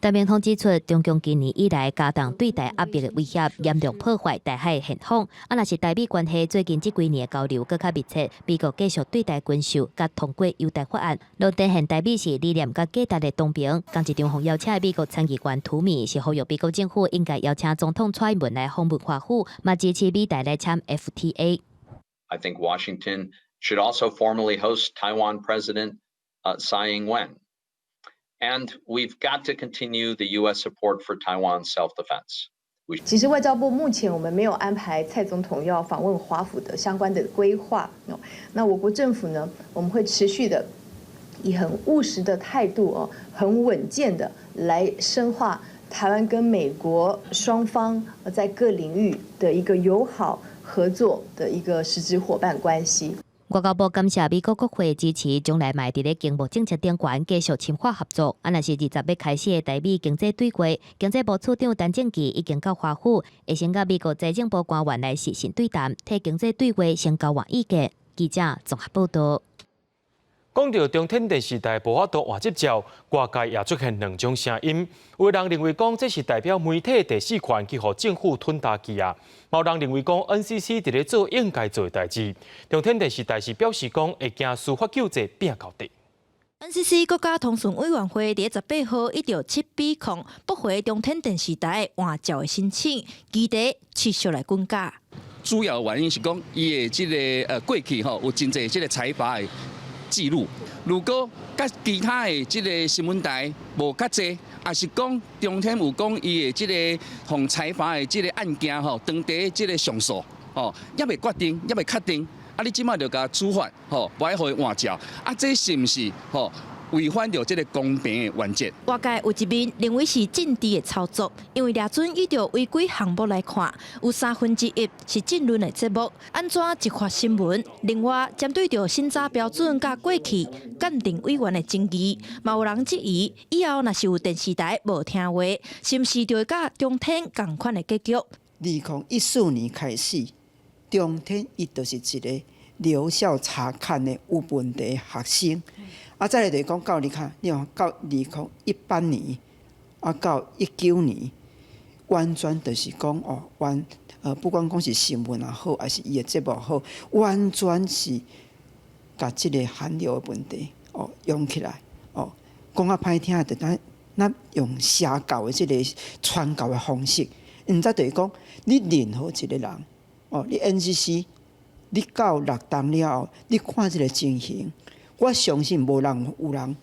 Speaker 2: 陈明通指出，中共今年以来加重对台压迫的威胁，严重破坏台海现况。若是台美关系最近这几年的交流更加密切，美国继续对台军售，甲通过优待法案，都体现台美是理念甲价值的同平。刚一场访邀请美国参议员涂敏是呼吁美国政府应该邀请总统蔡英文来访问华府，嘛支持美台来签 FTA。I
Speaker 12: think Washington should also formally host Taiwan President Tsai Ing-wen. And we've got to continue the U.S. support for Taiwan's self-defense.
Speaker 22: 其实外交部目前我们没有安排蔡总统要访问华府的相关的规划。那我国政府呢，我们会持续的以很务实的态度很稳健的来深化台湾跟美国双方在各领域的一个友好合作的一个实质伙伴关系。
Speaker 2: 外交部感谢美国国会支持，将来卖伫咧经贸政策顶悬继续深化合作。若是20要开始的台美经济对话，经济部处长陈正基已经到华府，会先甲美国财政部官员来视讯对谈，替经济对话先交换意见。记者综合报道。
Speaker 1: 讲到中天电视台无法度换执照，外界也出现两种声音。有人认为讲这是代表媒体第四权去互政府吞大机啊，有人认为讲 NCC 伫咧做应该做的代志。中天电视台是表示讲会经司法救济拼到底。
Speaker 24: NCC 国家通讯委员会伫18号一条7比控驳回中天电视台换照的申请，基地持续来滚价。
Speaker 25: 主要原因是讲伊的这个过去有真侪这个采罚的记录，如果甲其他的这个新闻台无较济，也是讲中天有讲伊的这个互采罚的这个案件当地这个上诉也未决定，也未确定。你即马就甲处罚不爱互伊换照，这是毋是违反着这个公平的原则？
Speaker 24: 外界有一面认为是政治的操作，因为掠准依照违规项目来看，有1/3是政论的节目，安怎一发新闻？另外，针对着审查标准甲过去鉴定委员的争议，嘛有人质疑以后若是有电视台无听话，是毋是就会甲中天同款的结局
Speaker 26: ？2014年开始，中天伊就是一个留校查看的有问题学生。再来就是讲到你看，你看到2018年到19年，完全就是讲不管讲是新闻也好，还是伊的节目好，完全是把这个韩流的问题用起来讲歹听的，咱用邪教的这个传教的方式，毋则就是讲你任何一个人你 NCC 你到6档了后，你看这个情形。我相信有人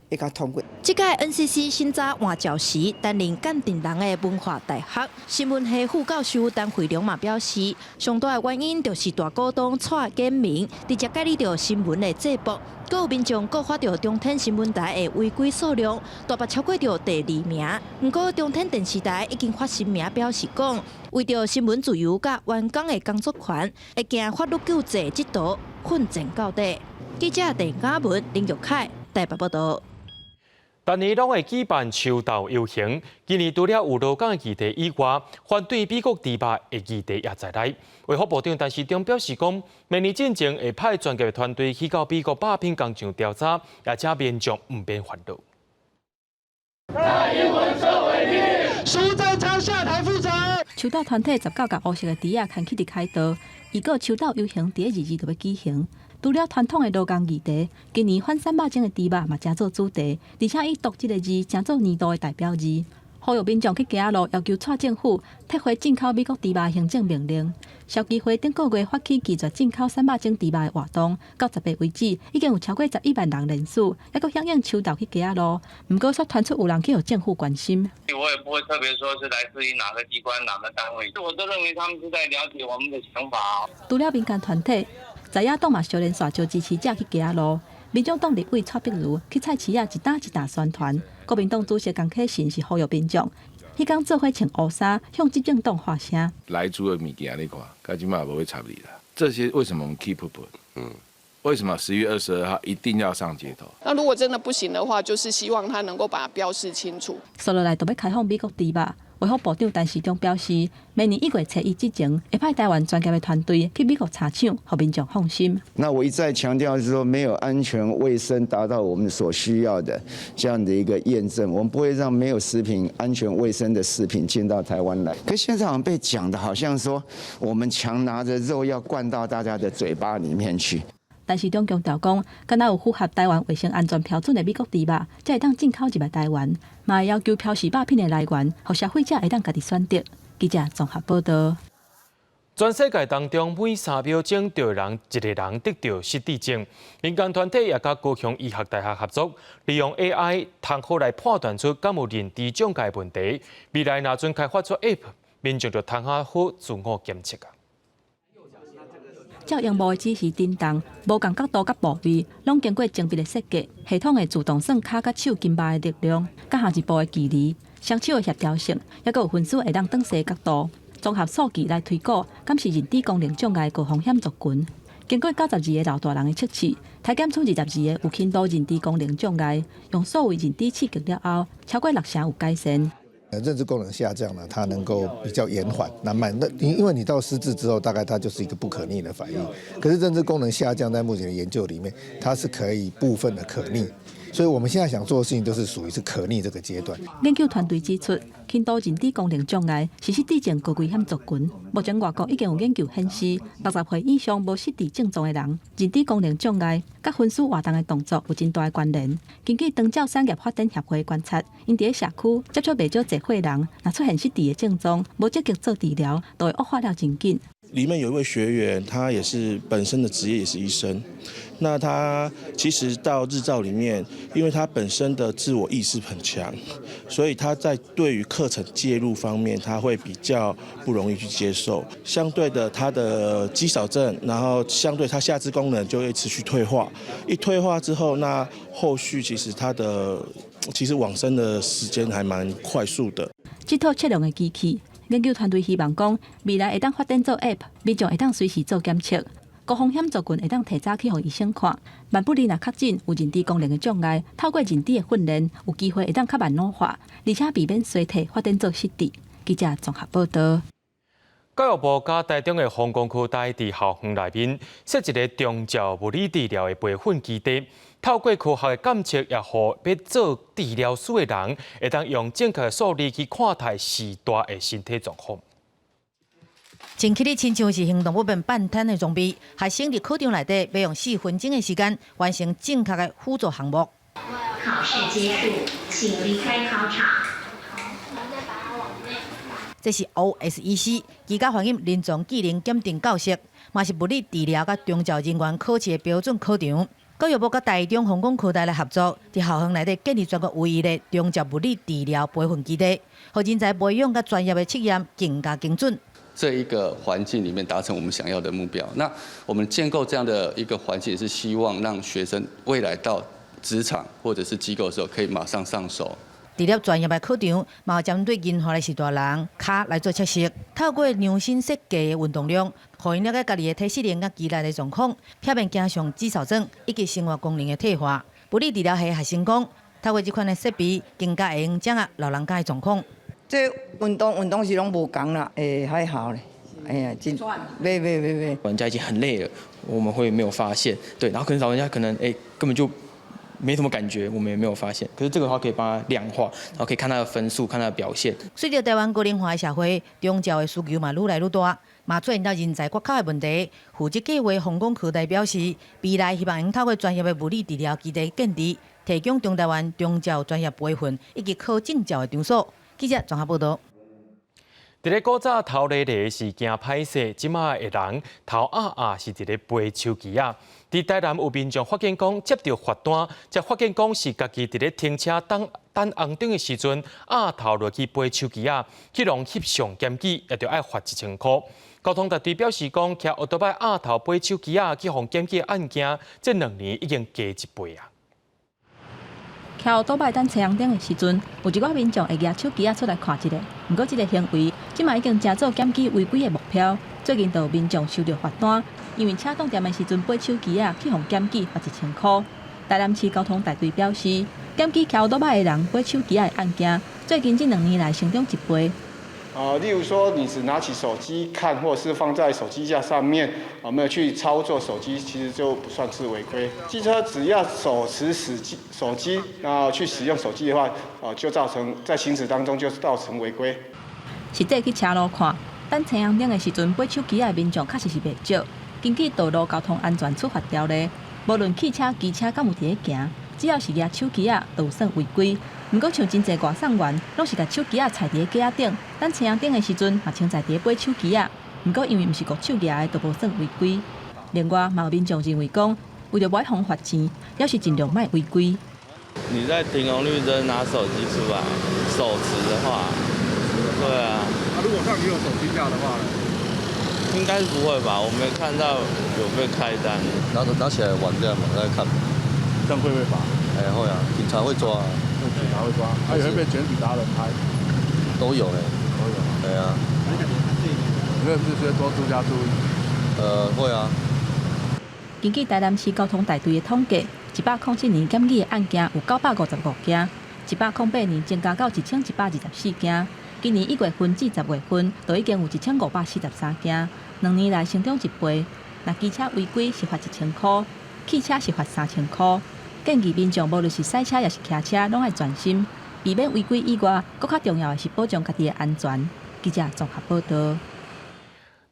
Speaker 26: 会甲通过。
Speaker 24: 这届 NCC 审查换照时，担任鉴定人的文化大学新闻系副教授陈惠良嘛表示，上大的原因就是大股东蔡建明直接介入着新闻的制播，各有民众告发着中天新闻台的违规数量大大超过着第2名。不过中天电视台已经发声明表示讲，为着新闻自由甲员工的工作权，会经法律救济制度奋战到底。记者陈嘉文、林玉凯台北报道。
Speaker 1: 逐年拢会举办秋斗游行，今年除了有罗港的议题以外，反对美国猪肉的议题也在内。卫福部长陈时中表示讲，明年进前会派专业团队去到美国把品工厂调查，也请民众唔免烦恼。
Speaker 27: 蔡英文社会批，苏贞昌下台负责。
Speaker 10: 秋斗团体19甲乌色的猪仔牵起伫凯道，预告秋斗游行第1、2日就要举行。除了传统的罗工议题，今年反300种的猪肉嘛真做主题，而且以毒这个字真做年度的代表字。呼吁民众去行路，要求蔡政府撤回进口美国猪肉行政命令。消基会顶个月发起拒绝进口300种猪肉的活动，到10月为止，已经有超过11万人人数，还佫响应抽道去行路。不过，却传出有人去有政府关心。
Speaker 3: 我也不会特别说是来自于哪个机关、哪个单位，我都认为他们是在了解我们的想法。
Speaker 10: 除了民间团体，在野党嘛小连续招支持者去行路。民众党立委蔡碧如去菜市仔一打一打宣传，国民党主席江启臣是呼吁民众，迄天做伙穿乌衫，向执政党发声。
Speaker 7: 来租的物件你看，到今嘛不会插你了。这些为什么我们 keep up？ 为什么10月22号一定要上街头？
Speaker 8: 那如果真的不行的话，就是希望他能够把它标示清楚。
Speaker 10: 接落来就要开放美国猪肉。卫福部长陈时中表示，明年1月初1之前，会派台湾专家的团队去美国查厂，让民众放心。
Speaker 11: 那我一再强调是说，没有安全卫生达到我们所需要的这样的一个验证，我们不会让没有食品安全卫生的食品进到台湾来。可现在好像被讲的好像说，我们强拿着肉要灌到大家的嘴巴里面去。
Speaker 10: 陈时中强调讲，敢若有符合台湾卫生安全标准的美国猪肉，才会当进口入来台湾，嘛会要求标示肉品的来源，让消费者会当家己选择。记者综合报道。
Speaker 1: 全世界当中，每3秒钟就有一个人得到失智症。民间团体也甲高雄医学大学合作，利用 AI 通好来判断出敢有认知障碍问题。未来若准开发出 App， 民众就通好自我检测啊。
Speaker 10: 照荧幕的指示震动，无同角度甲部位，拢经过精密的设计，系统会自动算脚甲手筋巴的力量，甲下一步的距离、双手的协调性，也佫有分数会当转细角度，综合数据来推估，敢是认知功能障碍高风险族群。经过92个老大人的测试，才检出22个有轻度认知功能障碍，用所谓认知刺激了后，超过60%有改善。
Speaker 13: 认知功能下降呢，它能够比较延缓、慢慢。那因为你到失智之后，大概它就是一个不可逆的反应。可是认知功能下降，在目前的研究里面，它是可以部分的可逆。所以我们现在想做的事情都是属于是可逆这个阶段。
Speaker 10: 研究团队指出，轻度认知功能障碍是失智症高危险族群。目前外国已经有研究显示，60岁以上无失智症状的人，认知功能障碍甲分数活动的动作有真大的关联。根据长照产业发展协会观察，因伫社区接触袂少侪岁人，若出现失智的症状，无积极做治疗，都会恶化了真紧。
Speaker 14: 里面有一位学员，他也是本身的职业也是医生。那他其实到日照里面，因为他本身的自我意识很强，所以他在对于课程介入方面，他会比较不容易去接受。相对的，他的肌少症，然后相对他下肢功能就会持续退化。一退化之后，那后续其实他的往生的时间还蛮快速的。
Speaker 10: 这套测量的机器，研究团队希望讲，未来会当发展做 App， 民众会当随时做检测。高风险族群会当提早去互医生看，万不利若确诊有认知功能的障碍，透过认知的训练，有机会会当较慢老化，而且避免衰退发展做失智。记者综合报道。
Speaker 1: 教育部甲台中的丰工区台伫校园内面设一个中照物理治疗的培训基地，透过科学的检测，也互要做治疗师的人会当用正确的数字去看待时代的身体状况。
Speaker 15: 前期的亲像是行动不便半天的装备，学生伫课堂内底要用4分钟的时间完成正确的辅助项目。
Speaker 28: 考试结束，请离开考场。
Speaker 15: 这是 OSEC， 医家反映临床技能检定教室，嘛是物理治疗甲中照人员考试的标准考场。教育部甲台中丰工科大来合作，伫校园内底建立全国唯一的中照物理治疗培训基地，让人才培养甲专业的测验更加精准。
Speaker 29: 这一个环境里面达成我们想要的目标。那我们建构这样的一个环境，是希望让学生未来到职场或者是机构的时候，可以马上上手。
Speaker 15: 除了专业的课场，嘛有针对银发的时代人脚来做测试，透过量身设计的运动量，让因了解家己的体适能甲肌力的状况，避免加上肌少症以及生活功能的退化。物理治疗系学生讲，透过这款的设备，更加会用掌握老人家的状况。
Speaker 26: 这运动是拢无共啦，还好嘞。哎呀，没。
Speaker 30: 人家已经很累了，我们会没有发现，对，然后可能老人家可能根本就没什么感觉，我们也没有发现。可是这个的话可以帮他量化，然后可以看他的分数，看他的表现。
Speaker 15: 随着台湾高龄化的社会，中照的需求嘛愈来愈大，嘛出现到人才缺口的问题。负责计划丰工科大表示，未来希望用透过专业的物理治疗基地建立，提供中台湾中照专业培训以及考证照的场所。记者综合报道。
Speaker 1: 伫咧古早头犁犁是惊歹势，即马的人头是伫咧背手机啊。伫台南有民众发现讲接到罚单，才发现讲是家己伫咧停车等红灯的时阵头落去背手机啊，去弄翕相检举，也着爱罚1000块。交通大队表示讲，骑奥多摆头背手机去互检举的案件，这2年已经加1倍啊。
Speaker 10: 骑奥多摆等车红灯的时阵，有一寡民众会举手机出来看一下。不过，这个行为即马已经成做检举违规的目标。最近就有民众收到罚单，因为车动店的时阵背手机去互检举，罚1000块。台南市交通大队表示，检举骑奥多摆的人背手机的案件，最近这2年来成长1倍。
Speaker 4: 例如说，你只拿起手机看，或者是放在手机架上面，没有去操作手机，其实就不算是违规。机车只要手持手机，去使用手机的话，就造成在行驶当中就造成违规。
Speaker 10: 实际去车路看，等车红灯的时阵背手机的民众确实是袂少。根据道路交通安全处罚条例，无论汽车、机车敢有伫咧行，只要是举手机都有算违规。不过，像真侪外送员，拢是把手机踩伫架顶，等车红灯的时阵，嘛穿在伫背手机。不过，因为毋是国手举的，都无算违规。另外，嘛有民众认为讲，为了不防罚钱，要是尽量莫违规。
Speaker 5: 你在停红绿灯拿手机出来，手持的话，对啊。如果像你有手机架的话呢？应该是不会吧？我没看到有被开单。
Speaker 9: 拿起来玩这样嘛，在看。
Speaker 5: 这样会不会罚？
Speaker 9: 会啊，警察会抓啊。
Speaker 5: 警察会抓，还有会被检举达人拍。
Speaker 9: 都有嘞。
Speaker 5: 都有。
Speaker 9: 对啊。
Speaker 5: 你会不是多加注意？
Speaker 9: 会啊。
Speaker 10: 根据台南市交通大队的统计，107年检举的案件有955件，108年增加到1124件。今年1月份至10月份，就已经有1543件，2年来成长1倍。若机车违规是罚1000块，汽车是罚3000块。建议民众无论是驶车也是骑车，拢爱专心，避免违规以外，更较重要的是保障家己的安全。记者综合报道。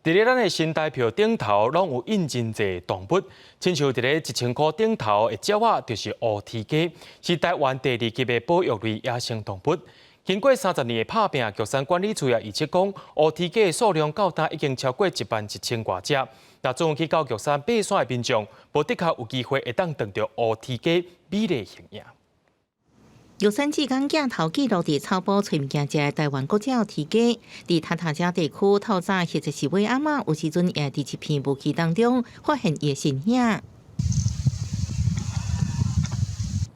Speaker 1: 伫咧咱的新台票顶头，拢有印真侪动物，亲像伫咧1000块顶头的鸟仔，就是乌鹈鸡，是台湾第2级的保育类野生动物。经过30年的拍拼，玉山管理处也预测讲，乌鹈鸡的数量到达已经超过11000多只。那总去到玉山爬山的民众，无的确有机会会当碰到乌鹈鸡美丽形影。
Speaker 16: 玉山志工镜头记录伫草埔找物件食的台湾国鸟鹈鸡，伫塔塔加地区透早或者是尾暗仔，有时阵也伫一片雾气当中发现伊的身影。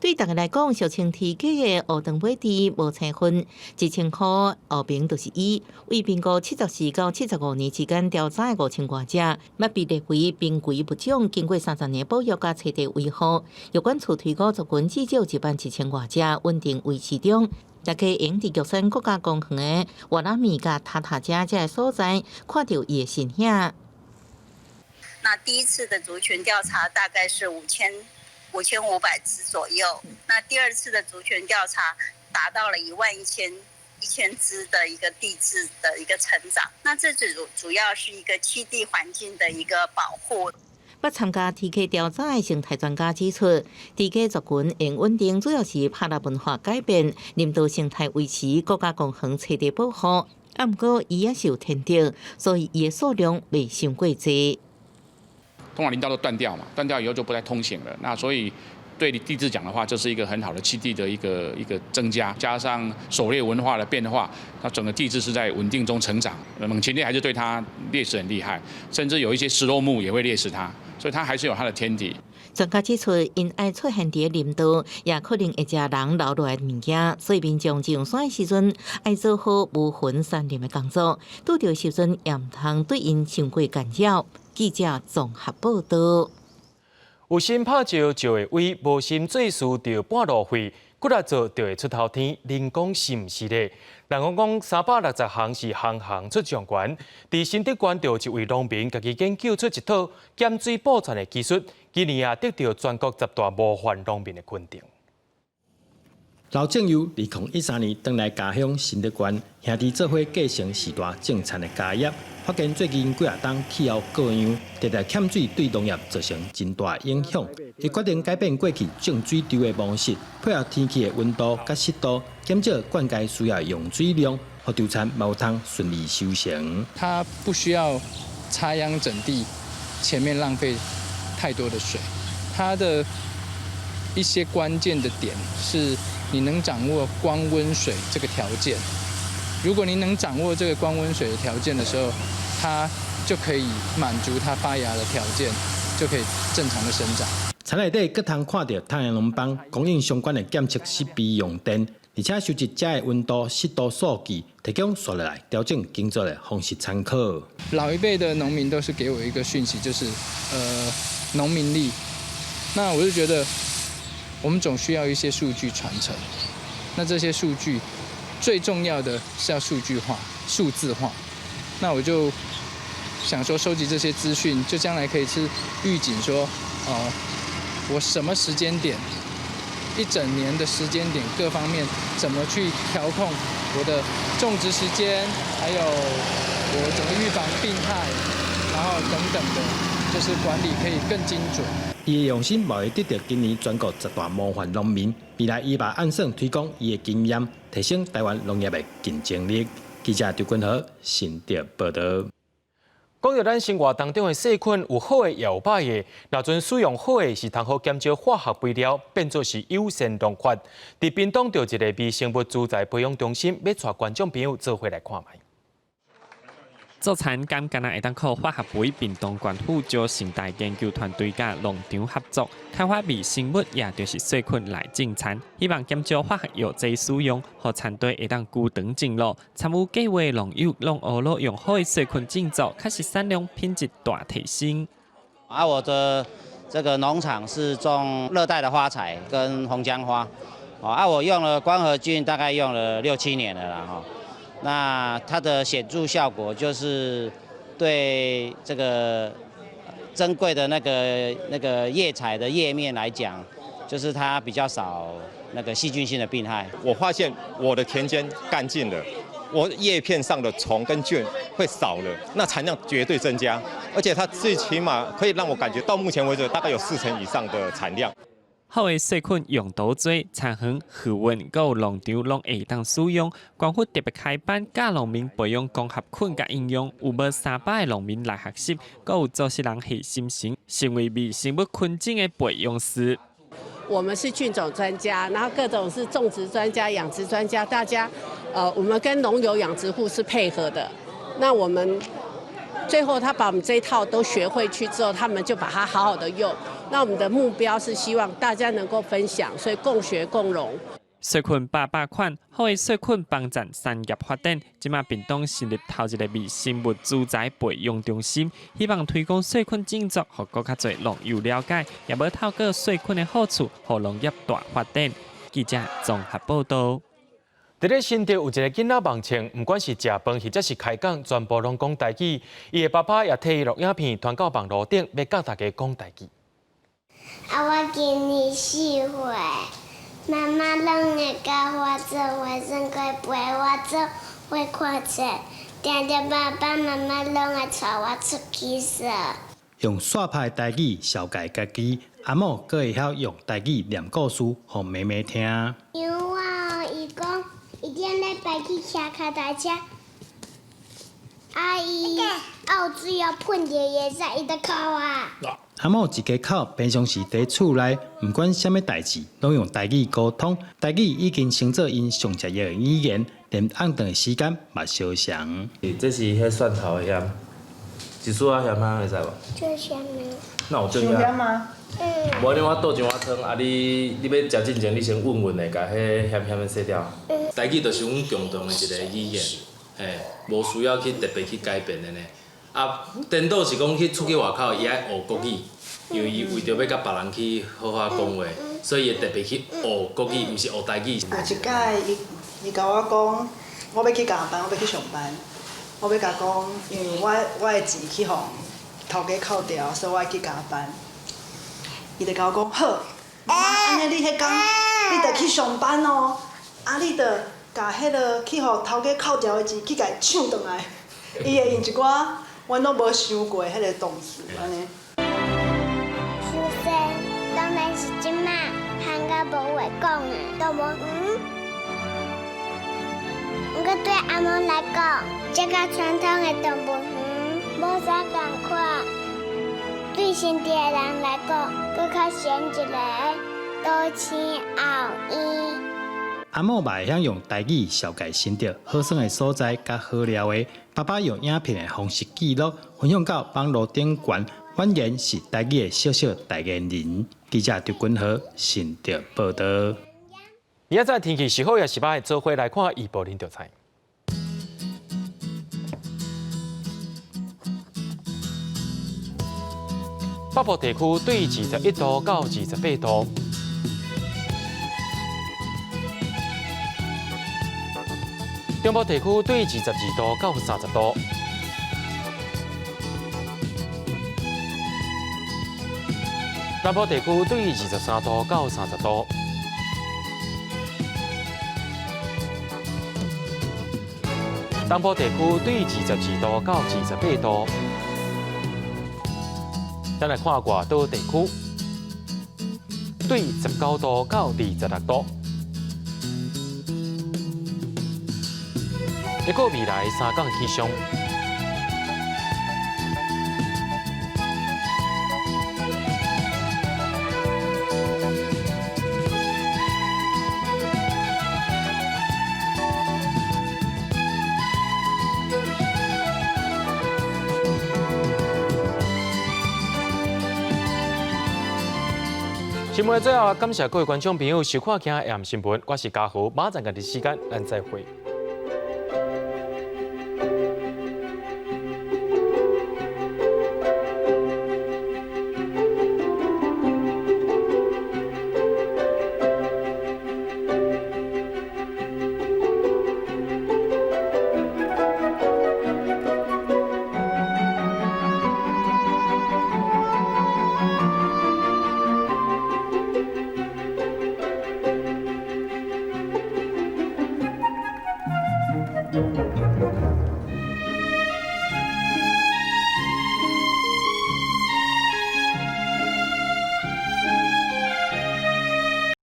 Speaker 16: 对大家来讲，俗称鹈鸡的乌长尾雉无青分，1000块乌名就是伊。为民国74到75年之间调查的5000多只，要被列为濒危物种，经过30年保育甲彻底维护，有关处推估族群至少11000多只，稳定维持中。大家用伫玉山国家公园的瓦拉米甲塔塔加这所在，看到伊的身影。
Speaker 17: 那第一次的族群调查大概是5500只左右，那第2次的族群调查达到了11000只的一个地质的一个成长。那这主要是一个栖地环境的一个保护。
Speaker 16: 要参加鹈鸡调查的生态专家指出，鹈鸡族群因稳定主要是拍纳文化改变、林道生态维持、国家公园彻底保护。不过伊也是有天敌，所以伊的数量未伤过济。
Speaker 18: 通往林道都断掉嘛，断掉以后就不再通行了。那所以对地质讲的话，这是一个很好的栖地的一个增加，加上狩猎文化的变化，那整个地质是在稳定中成长。猛禽类还是对它猎食很厉害，甚至有一些石落木也会猎食它，所以它还是有它的天敌。
Speaker 16: 专家指出，因爱出现伫林道，也可能会食人留落来的物件，所以民众上山的时阵爱做好无痕散林的工作，拄到时阵也唔通对因伤过干扰。记者综合报道。
Speaker 1: 有心拍照就会位，无心做事就半路废，骨力做就会出头天。您讲是毋是咧？人讲360项是项项出状元。伫新德县就有一位农民家己研究出一套减水保存的技术，今年也得到全国10大模范农民的肯定。
Speaker 2: 老郑由2013年回来家乡新德县，兄弟做伙继承时代种田的家业。发现最近几啊冬气候各样，直直欠水对农业造成真大影响。伊决定改变过去种水稻的模式，配合天气的温度甲湿度，减少灌溉需要用水量，让稻田毛通顺利收成。
Speaker 6: 它不需要插秧整地，前面浪费太多的水。它的一些关键的点是，你能掌握光温水这个条件。如果您能掌握这个光温水的条件的时候，它就可以满足它发芽的条件，就可以正常的生长。
Speaker 2: 田内底佫通看到太阳能板供应相关的检测设备用电，而且收集这的温度、湿度数据，提供下来调整耕作的方式参考。
Speaker 6: 老一辈的农民都是给我一个讯息，就是农民力。那我就觉得，我们总需要一些数据传承。那这些数据最重要的是要数据化、数字化。那我就想说，收集这些资讯，就将来可以是预警说，我什么时间点，一整年的时间点各方面怎么去调控我的种植时间，还有我怎么预防病害，然后等等的，就是管理可以更精准。
Speaker 2: 伊的用心，嘛会得到今年全国10大模范农民。未来伊把按算推广伊的经验，提升台湾农业的竞争力。记者刘君豪，新竹报道。讲到咱生活当中的细菌有好的也有歹的，若阵使用好的是通好减少化学肥料，变作是优先农法。伫屏东就一个微生物资材培养中心，要带观众朋友做伙来看卖。
Speaker 12: 做田敢敢若会当靠化学肥，屏东县府招生态研究团队甲农场合作，开发微生物，也就是细菌来种田，希望减少化学药剂使用，互田地会当久长种落。参与计划的农友拢学了用好的细菌种作，开始产量品质大提升。
Speaker 19: 我的这个农场是种热带的花材跟红姜花，我用了光合菌，大概用了6、7年了啦哈。那它的显著效果就是对这个珍贵的那个叶材的叶面来讲，就是它比较少那个细菌性的病害。
Speaker 20: 我发现我的田间干净了，我叶片上的虫跟菌会少了，那产量绝对增加，而且它最起码可以让我感觉到目前为止大概有40%以上的产量。
Speaker 12: 好的细菌用多多，产园、渔温、还有农场拢会当使用。官府特别开班教农民培养光合菌甲应用，有无300个农民来学习，还有做事人系心情，成为微生物菌种的培养师。
Speaker 21: 我们是菌种专家，然后各种是种植专家、养殖专家，大家我们跟农友、养殖户是配合的。那我们最后他把我们这一套都学会去之后，他们就把它好好的用。那我们的目标是希望大家能够分享，所以共学共荣。
Speaker 12: 细菌800款，好的细菌帮助产业发展。即马屏东成立头一个微生物资材培养中心，希望推广细菌种作，让更加侪农友了解，也要透过细菌的好处，让农业大发展。记者综合报道。
Speaker 1: 伫咧新竹有一个囡仔梦清，不管是食饭或者是开讲，全部拢讲台语。伊的爸爸也摕伊录影片传到网络顶，要教大家讲台语。
Speaker 22: 我今年4岁，妈妈拢会教我做卫生柜，陪我做会看册，定定爸爸妈妈拢会带我出去耍。
Speaker 2: 用煞派台语消解家己，阿某阁会晓用台语念故事，互妹妹听。
Speaker 22: 因为伊讲。一定礼拜去骑脚踏车，伊有水要喷爷爷在伊的口啊。
Speaker 2: 阿某一家口平常时伫厝内，不管什么代志，拢用台语沟通。台语已经成做因上食药的语言，连按长的时间嘛相像。
Speaker 5: 这是迄蒜头的咸，一撮仔咸啊，会使无？
Speaker 22: 就咸吗？
Speaker 5: 那有最咸吗？无你我倒一碗汤，啊你要食之前，你先稳稳的，甲迄咸咸的洗掉。台语就是阮共同的一个语言，嘿，无需要去特别去改变的呢。啊，颠倒是讲去出去外口，伊爱学国语，因为伊为着要甲别人去好好讲话，所以伊特别去学国语，毋是学台语。
Speaker 23: 有一届伊甲我讲，我要去加班，我要去上班，我要甲讲，因为我的钱去互头家扣掉，所以我爱去加班。伊就甲我讲好，妈妈，安尼你迄工你得去上班哦，啊，你得甲迄个去互头家扣掉的钱去甲伊抢倒来，伊会用一寡阮拢无想过迄个动词安尼。
Speaker 22: 出生当然是即马喊甲无话讲啊，都无毋过对阿嬷来讲，这个传统的动物无啥共款。对新地的人来讲，佫较选一个多青后衣。
Speaker 2: 阿嬷嘛会晓用台语小解心得好耍的所在，甲好料的。爸爸用影片的方式记录，分享到网络顶悬。反言是台语的小小代言人。记者刘君豪新竹报道。
Speaker 1: 明仔载天气是好也是歹，做伙来看预报领导菜。北部地区对21度到28度，中部地区对22度到30度，南部地区对23度到30度，东部地区对22度到28度。咱来看外岛地区，对19度到26度。一个未来3港气象。新闻的最后，感谢各位观众朋友收看今日AM新闻，我是嘉豪，马上赶的时间，咱再会。
Speaker 22: Thank you.